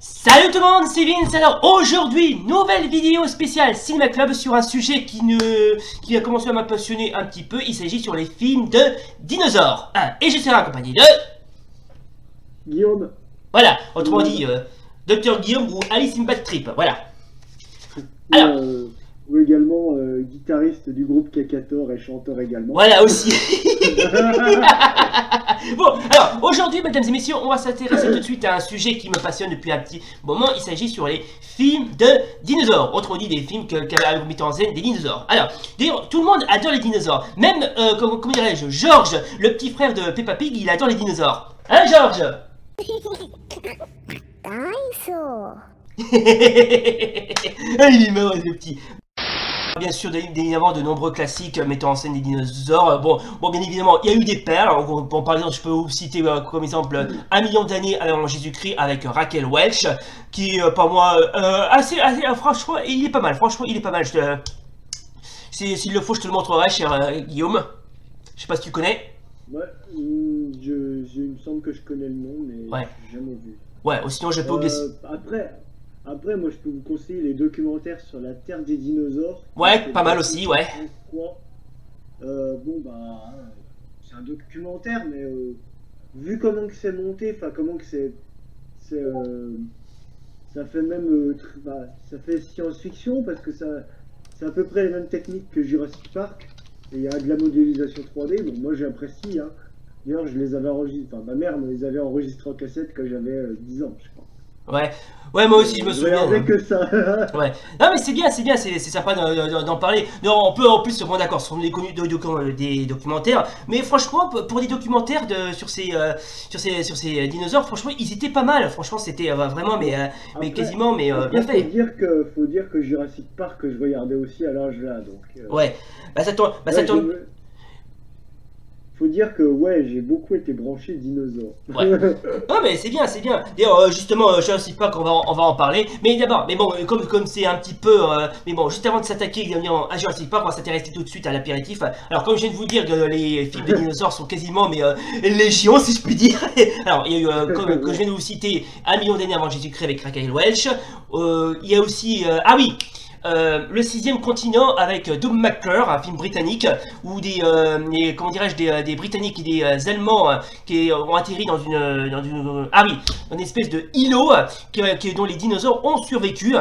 Salut tout le monde, c'est Vince. Alors aujourd'hui, nouvelle vidéo spéciale Cinéma Club sur un sujet qui a commencé à me passionner un petit peu. Il s'agit sur les films de dinosaures. Et je serai accompagné de... Guillaume. Voilà, autrement dit, Dr Guillaume ou Alice in Bad Trip, voilà. Alors... ou également guitariste du groupe Kakator et chanteur également. Voilà aussi. Bon, alors aujourd'hui, mesdames et messieurs, on va s'intéresser tout de suite à un sujet qui me passionne depuis un petit moment. Il s'agit sur les films de dinosaures. Autrement dit, des films qu'avaient mis en scène des dinosaures. Alors, d'ailleurs, tout le monde adore les dinosaures. Même, comment dirais-je, Georges, le petit frère de Peppa Pig, il adore les dinosaures. Hein, Georges? Il est marrant, ce petit. Bien sûr, évidemment, de nombreux classiques mettant en scène des dinosaures. Bon, bien évidemment, il y a eu des perles. Par exemple, je peux vous citer comme exemple 1 million d'années avant Jésus-Christ avec Raquel Welch, qui est, pour moi, assez, franchement, il est pas mal. Franchement, il est pas mal. S'il le faut, je te le montrerai, cher Guillaume. Je sais pas si tu connais. Ouais, il me semble que je connais le nom, mais ouais. J'ai jamais vu. Ouais, sinon je peux oublier. Après, moi, je peux vous conseiller les documentaires sur la Terre des dinosaures. Ouais, pas mal aussi, ouais. C'est un documentaire, mais vu comment que c'est monté, enfin, comment que ça fait même, ça fait science-fiction, parce que c'est à peu près les mêmes techniques que Jurassic Park. Et il y a de la modélisation 3D, donc moi j'apprécie, hein. D'ailleurs, je les avais enregistrés, enfin, ma mère me les avait enregistrés en cassette quand j'avais 10 ans, je crois. Ouais, moi aussi je me souviens. Que ça. Ouais. Non mais c'est bien, c'est sympa d'en parler. Non, on peut en plus, bon d'accord, ce sont des documentaires, mais franchement, pour des documentaires sur ces dinosaures, franchement, ils étaient pas mal. Franchement, c'était vraiment, mais quasiment, bien fait. Faut dire que Jurassic Park, je regardais aussi à l'âge là, donc. Ouais. Ça tourne. Faut dire que ouais, j'ai beaucoup été branché dinosaures. Ouais. Non mais c'est bien. D'ailleurs justement, Jurassic Park, on va en parler. Mais d'abord, comme c'est un petit peu, mais bon, juste avant de s'attaquer à Jurassic Park, on va s'intéresser tout de suite à l'apéritif. Alors comme je viens de vous dire que les films de dinosaures sont quasiment légion, si je puis dire. Alors il y a eu, comme je viens de vous citer, 1 million d'années avant Jésus-Christ avec Raquel Welch. Il y a aussi, le 6e continent avec Doug McClure, un film britannique où des Britanniques et des Allemands qui ont atterri dans une espèce de îlot dont les dinosaures ont survécu.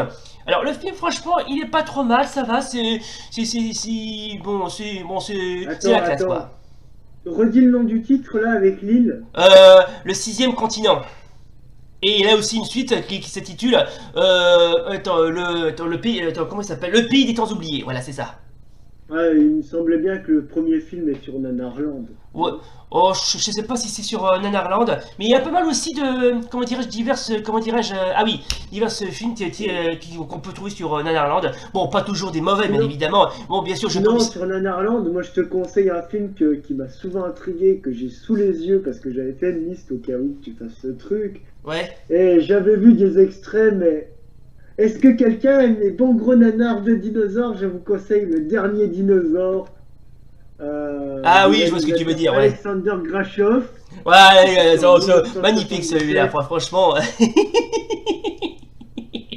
Alors le film, franchement, il est pas trop mal, ça va, c'est la classe quoi. Redis le nom du titre là avec l'île. Le 6e continent. Et il a aussi une suite qui s'intitule le pays, comment il s'appelle? Le pays des temps oubliés, voilà, c'est ça. Ouais, il me semblait bien que le premier film est sur Nanarland. Ouais. Oh, je sais pas si c'est sur Nanarland, mais il y a pas mal aussi de, divers films qu'on peut trouver sur Nanarland. Bon, pas toujours des mauvais, bien évidemment. Bon, bien sûr, sur Nanarland, moi je te conseille un film qui m'a souvent intrigué, que j'ai sous les yeux parce que j'avais fait une liste au cas où tu fasses ce truc. Ouais. Et j'avais vu des extraits, mais est-ce que quelqu'un aime les bons gros nanars de dinosaures? Je vous conseille Le Dernier Dinosaure. Oui, je vois ce que tu veux dire, ouais. Alexander Grashov. Ouais, magnifique celui-là, franchement.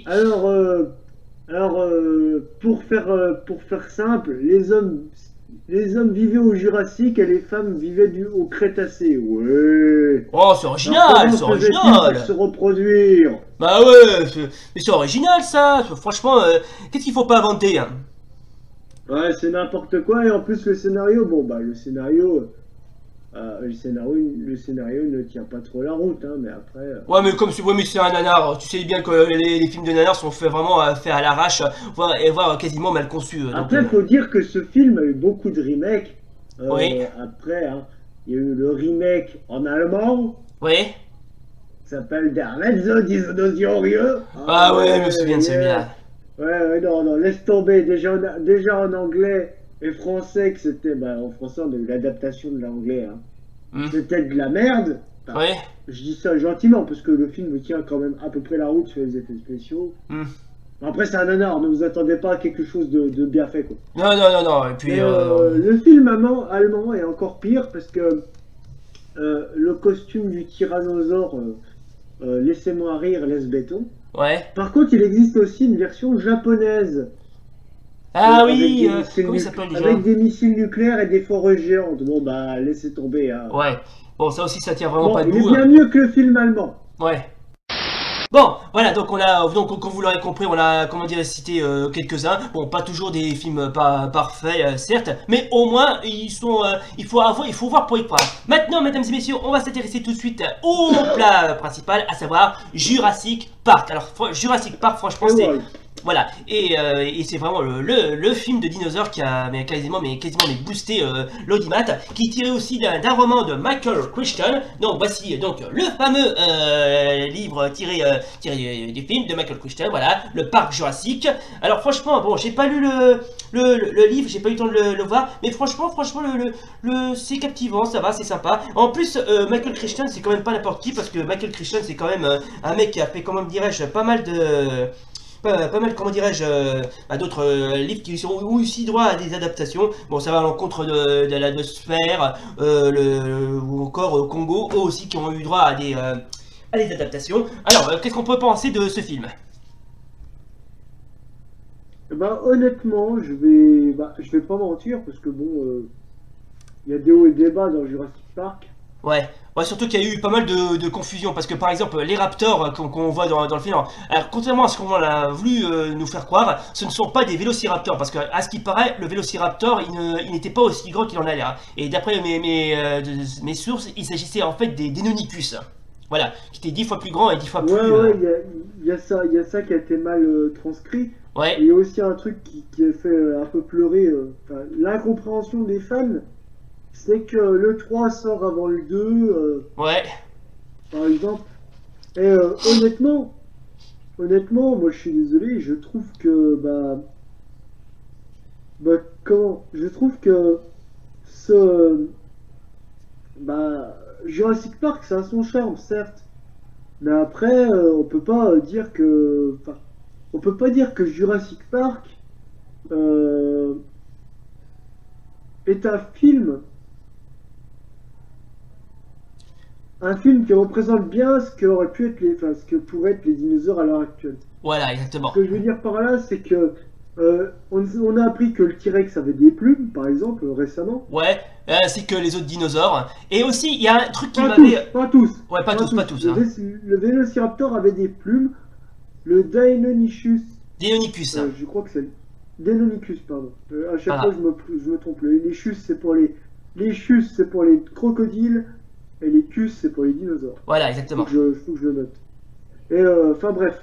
Alors, pour faire simple, les hommes vivaient au Jurassique et les femmes vivaient au Crétacé. Ouais. Oh, c'est original, c'est original. Pour se reproduire. Bah ouais, mais c'est original ça. Franchement, qu'est-ce qu'il faut pas inventer, hein? Ouais, c'est n'importe quoi. Et en plus le scénario, le scénario ne tient pas trop la route, hein, mais après. Ouais, mais c'est un nanar. Tu sais bien que les films de nanar sont faits à l'arrache, voire quasiment mal conçus. Après, faut dire que ce film a eu beaucoup de remakes. Oui. Après, hein, il y a eu le remake en allemand. Oui. Ça s'appelle Der Mezzo Dinosaurieux. Ah ouais, je me souviens de celui-là. Ouais, non, laisse tomber. Déjà en anglais et français, que c'était. En français, on a eu l'adaptation de l'anglais. Hein. C'était de la merde. Enfin, ouais. Je dis ça gentiment, parce que le film tient quand même à peu près la route sur les effets spéciaux. Après, c'est un nanar, ne vous attendez pas à quelque chose de bien fait, quoi. Non. Et puis. Le film allemand est encore pire, parce que le costume du tyrannosaure. Laissez-moi rire, laisse béton. Ouais. Par contre, il existe aussi une version japonaise Ah avec oui, des missiles comment il s'appelle déjà? avec des missiles nucléaires et des forêts géantes. Bon, bah, laissez tomber, hein. Ouais. Bon, ça aussi, ça tient vraiment Bon, pas il est debout, bien hein. mieux que le film allemand. Ouais. Bon, voilà, donc on a, donc comme vous l'aurez compris, on a, comment dire, cité quelques-uns. Bon, pas toujours des films pas parfaits, certes, mais au moins ils sont, il faut voir pour y croire. Maintenant, mesdames et messieurs, on va s'intéresser tout de suite au plat principal, à savoir Jurassic Park. Alors, Jurassic Park, franchement, Et c'est ouais. voilà, et c'est vraiment le film de dinosaures qui a quasiment boosté l'audimat, qui est tiré aussi d'un roman de Michael Crichton. Donc voici donc le fameux livre tiré du film de Michael Crichton, voilà, le parc Jurassique. Alors franchement, bon, j'ai pas lu le livre, j'ai pas eu le temps de le voir, mais franchement, c'est captivant, ça va, c'est sympa. En plus, Michael Crichton, c'est quand même pas n'importe qui, parce que Michael Crichton, c'est quand même un mec qui a fait, comment dirais-je, pas mal de... Pas mal, comment dirais-je, d'autres livres qui ont eu aussi droit à des adaptations. Bon, ça va à l'encontre de la de Sphère, ou encore Congo, eux aussi qui ont eu droit à des adaptations. Alors, qu'est-ce qu'on peut penser de ce film? Bah, honnêtement, je vais pas mentir parce que bon, il y a des hauts et des bas dans Jurassic Park. Ouais. Ouais, surtout qu'il y a eu pas mal de confusion, parce que par exemple, les raptors qu'on voit dans le film, alors contrairement à ce qu'on a voulu nous faire croire, ce ne sont pas des vélociraptors, parce que à ce qui paraît, le vélociraptor, il n'était pas aussi grand qu'il en a l'air. Et d'après mes sources, il s'agissait en fait des Deinonychus. Voilà, qui étaient 10 fois plus grands et 10 fois plus... Ouais, il y a ça qui a été mal transcrit. Et Ouais, il y a aussi un truc qui a fait un peu pleurer enfin, l'incompréhension des fans, c'est que le 3 sort avant le 2, ouais. par exemple. Et honnêtement, moi je suis désolé, je trouve que comment? Je trouve que ce bah Jurassic Park ça a son charme, certes. Mais après, on peut pas dire que, enfin, on peut pas dire que Jurassic Park euh, est un film qui représente bien ce que aurait pu être enfin, ce que pourraient être les dinosaures à l'heure actuelle. Voilà, Ce exactement. que je veux dire par là, c'est que on a appris que le T-Rex avait des plumes, par exemple, récemment. Ouais, ainsi que les autres dinosaures. Et aussi, il y a un truc qui Pas tous, m'avait... pas tous, Ouais, pas pas tous, pas tous. tous, hein. Le Vélociraptor avait des plumes. Le Deinonychus, Deinonychus. je crois que c'est Deinonychus, pardon. À chaque fois, Voilà, je me trompe. Les chus, c'est pour les chus, c'est pour les crocodiles, et les cus, c'est pour les dinosaures. voilà, exactement. Faut que je le note. Et enfin bref,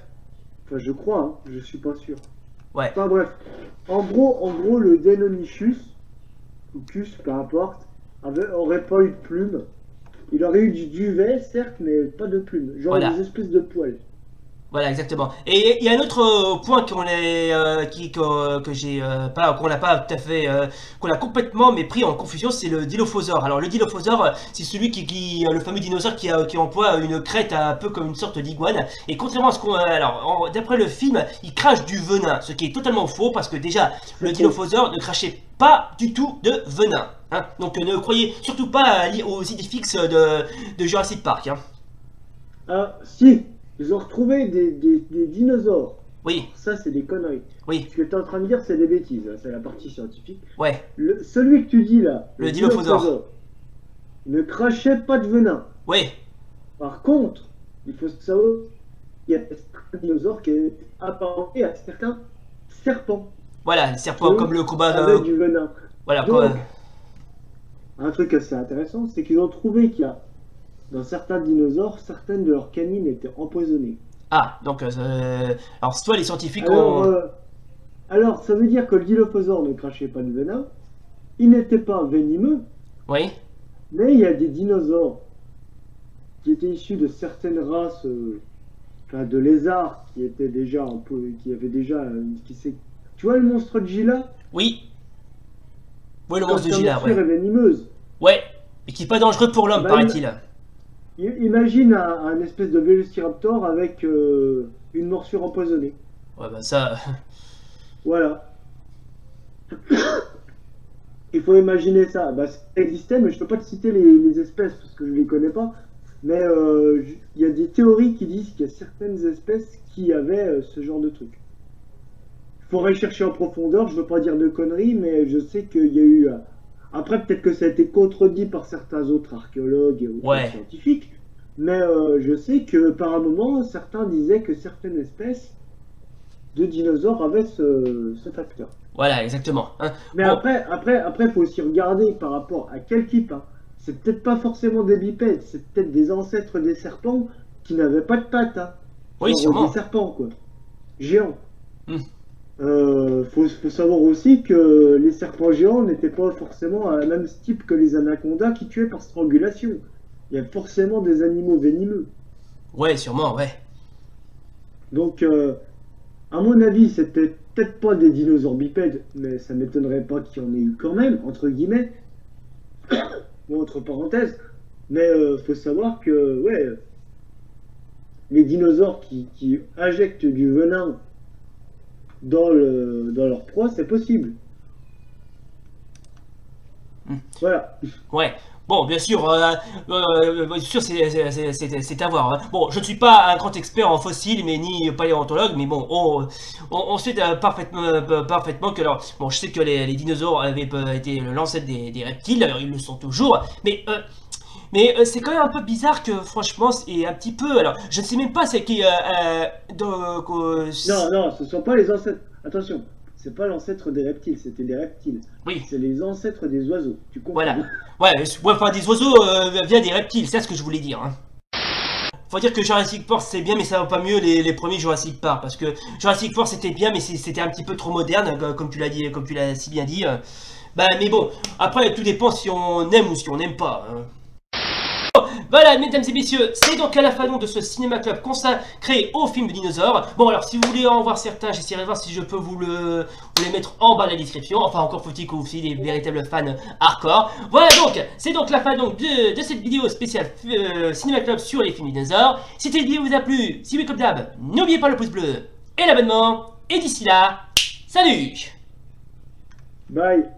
enfin je crois, hein, je suis pas sûr. Ouais. Enfin bref, en gros, le Deinonychus ou cus, peu importe, aurait pas eu de plumes. Il aurait eu du duvet, certes, mais pas de plumes. Genre Voilà. des espèces de poils. Voilà, exactement. Et il y a un autre point que j'ai pas, qu'on n'a pas tout à fait, qu'on a complètement mais pris en confusion, c'est le Dilophosaure. Alors le Dilophosaure, c'est celui le fameux dinosaure qui emploie une crête un peu comme une sorte d'iguane. Et contrairement à ce qu'on, alors d'après le film, il crache du venin, ce qui est totalement faux parce que déjà le C'est faux. Dilophosaure ne crachait pas du tout de venin. Hein. Donc ne croyez surtout pas aux idées fixes de Jurassic Park. Hein. Ah, si, ils ont retrouvé des dinosaures. Oui, Ça, c'est des conneries. oui, Ce que tu es en train de dire, c'est des bêtises, hein, c'est la partie scientifique. ouais. Celui que tu dis là, Le Dilophosaure. ne crachait pas de venin. Oui. Par contre, il faut savoir qu'il y a certains dinosaures qui est apparenté à certains serpents Voilà, les qui, serpents comme eux, le combat avaient du venin. voilà quoi. Donc, un truc assez intéressant, c'est qu'ils ont trouvé qu'il y a, dans certains dinosaures, certaines de leurs canines étaient empoisonnées. Ah, donc alors soit les scientifiques Alors, ont alors, ça veut dire que le dilophosaure ne crachait pas de venin, il n'était pas venimeux, oui, mais il y a des dinosaures qui étaient issus de certaines races, enfin de lézards, qui étaient déjà un peu, qui avaient déjà, tu vois le monstre de Gila? oui, oui le Quand monstre de sa Gila, morsure ouais. est venimeuse, Ouais, et qui est pas dangereux pour l'homme, bah, paraît-il. imagine un espèce de vélociraptor avec une morsure empoisonnée. Ouais, bah ça, Voilà. Il faut imaginer ça. Bah, ça existait, mais je peux pas te citer les espèces parce que je les connais pas. Mais il y a des théories qui disent qu'il y a certaines espèces qui avaient ce genre de truc. Il faudrait chercher en profondeur, je veux pas dire de conneries, mais je sais qu'il y a eu... Après, peut-être que ça a été contredit par certains autres archéologues et autres Ouais. scientifiques, mais je sais que par un moment, certains disaient que certaines espèces de dinosaures avaient ce facteur. Voilà, exactement. Hein. Mais Bon, après, faut aussi regarder par rapport à quel type. Hein. C'est peut-être pas forcément des bipèdes, c'est peut-être des ancêtres des serpents qui n'avaient pas de pattes. Hein. oui, Genre des sûrement. serpents, quoi. Géants. Hmm. Faut savoir aussi que les serpents géants n'étaient pas forcément à la même type que les anacondas qui tuaient par strangulation. Il y a forcément des animaux venimeux. Ouais, sûrement, ouais. Donc, à mon avis, c'était peut-être pas des dinosaures bipèdes, mais ça m'étonnerait pas qu'il y en ait eu quand même, entre guillemets, ou entre parenthèses. Mais faut savoir que, ouais, les dinosaures qui injectent du venin dans leur proie, c'est possible. Hmm. Voilà. Ouais. Bon, bien sûr, c'est à voir. Hein. Bon, je ne suis pas un grand expert en fossiles, mais ni paléontologue, mais bon, on sait parfaitement que, alors, bon, je sais que les dinosaures avaient été l'ancêtre des reptiles, alors ils le sont toujours, mais c'est quand même un peu bizarre que, franchement, c'est un petit peu, alors, je ne sais même pas c'est qui, Non, non, ce sont pas les ancêtres. Attention, c'est pas l'ancêtre des reptiles, c'était des reptiles. oui. C'est les ancêtres des oiseaux. Tu Voilà. comprends? Ouais, enfin des oiseaux via des reptiles, c'est ce que je voulais dire. Hein. Faut dire que Jurassic Park c'est bien, mais ça va pas mieux les premiers Jurassic Park. Parce que Jurassic Park c'était bien, mais c'était un petit peu trop moderne, comme tu l'as dit, comme tu l'as si bien dit. Bah, mais bon, après tout dépend si on aime ou si on n'aime pas. Hein. Voilà, mesdames et messieurs, c'est donc à la fin de ce cinéma club consacré au film de dinosaures. Bon, alors si vous voulez en voir certains, j'essaierai de voir si je peux vous les mettre en bas de la description. Enfin, encore faut-il que vous soyez des véritables fans hardcore. Voilà donc, c'est donc la fin de cette vidéo spéciale cinéma club sur les films de dinosaures. Si cette vidéo vous a plu, si oui comme d'hab, n'oubliez pas le pouce bleu et l'abonnement. Et d'ici là, salut! Bye.